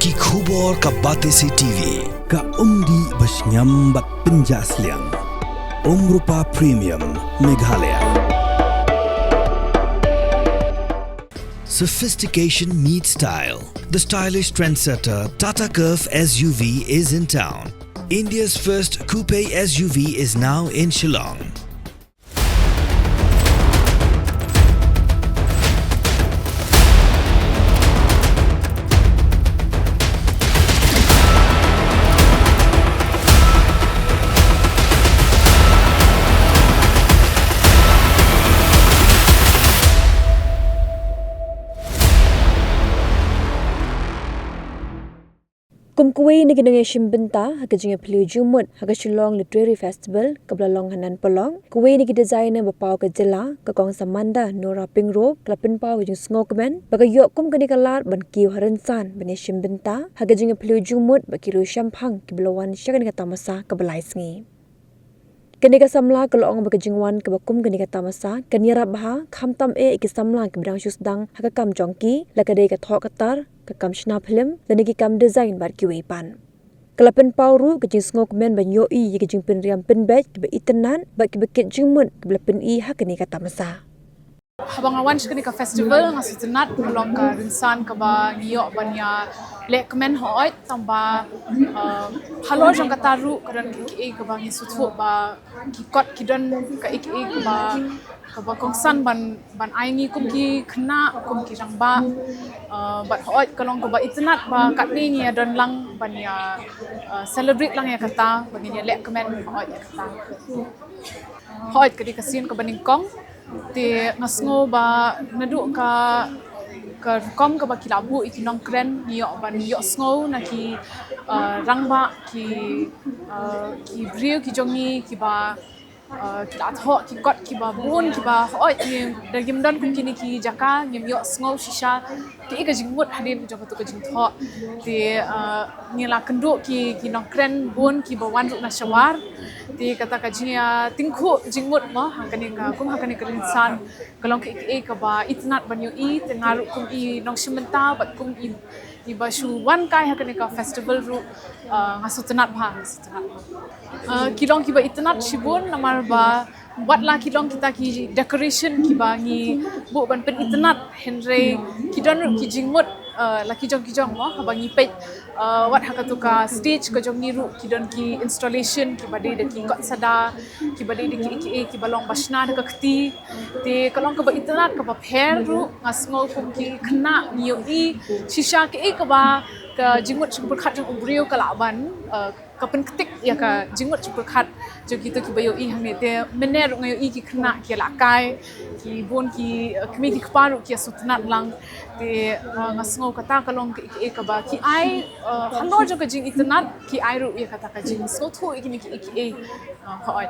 ki khubor ka batesi TV ka umdi basnyam bat penjasliang Rupa Premium Meghalaya. Sophistication meets style. The stylish trendsetter Tata Curve SUV is in town. India's first coupe SUV is now in Shillong. Kumkuwi ni ginang Pynmyntoi haga jinga piliu jumut haga Shillong Literary Festival kablalong hanan pelong kuwi ni designer bapau ke jela ke kong samanda Nora Pingro klapin pau jing sngokemen baga yok kum kani kalat ban kiu harensan bani Pynmyntoi haga jinga piliu jumut bakiru shamphang kiblawan syagani kata masa kabalai sngi kani ka Samla kalong baga jingwan ke bakum kani kata masa kani rabha khamtam e ke Samla ke bidang Sdang haga kam jongki lakade ka thok katar ke kam shna film dan ki kam design bar ki wepan kelapen pauru ke jing ngok men ban yo i ke jing pen riam pen bej ke itenan ba ki beket jingmun ke belapen i ha kani kata masa habang awan shkani ka festival ngasutenat kolong ka rinsan ka ba ngiyok banya lek men hoit tamba halor jong kataru kadan ki ka ba ngisuthu ba ki kot kidon ka ik ka ba kongsan ban aingi kum ki khna kum ki rangba bat hoit kolong ka ba itenat ba katni ngi don lang banya celebrate lang ya kata bagi lek men hoit ya kata hoit kadi kasin ka baningkong ti ngasngo ba naduk ka kom ka ba kilabu ikinong kren niyo ban yo sngo na ki rangba ki brio ki jongi ki ba kilat ho ki kot ki ba bun ki ba oi ni dagim don kun kini ki jaka ngim yo sngo shisha ti ka jingmut hadin jong tu ka jing tho ti ni la kenduk ki nong kren bun ki ba wan ru na shawar ti kata ka jia tingkhu jingmut mo hakani ka kum hakani ka insan kalong ki ka ba itnat ban yo i tengaru kum i nong Pynmyntoi bat kum i ba shu wan kai hakani ka festival ru ngasutenat ba kilong ki ba itnat shibun namar ba buat la kilong kita ki decoration ki ba ngi bu ban pen itnat henry kidon ru ki jingmut laki jong mo abangi pej wat hakatuka stage ko jong niru kidon ki installation ki bade de ki kot sada ki bade de ki balong basna de kati te kalong ka ba itnat ka ba pher ru ngasngol kum ki khna niu i shisha ki ka ba ka jingmut super khat jong ubrio kalaban kapen ketik ya ka jingmut super khat jo gitu ki bayo i hangne te mener ngayo i ki khna ki lakai ki bon ki kmi ki kparu ki sutnat lang te ngasngo kata kalong ki ka ba ki ai halor jo ka jing itnat ki ai ru ya kata ka jing so thu ikini ki hoi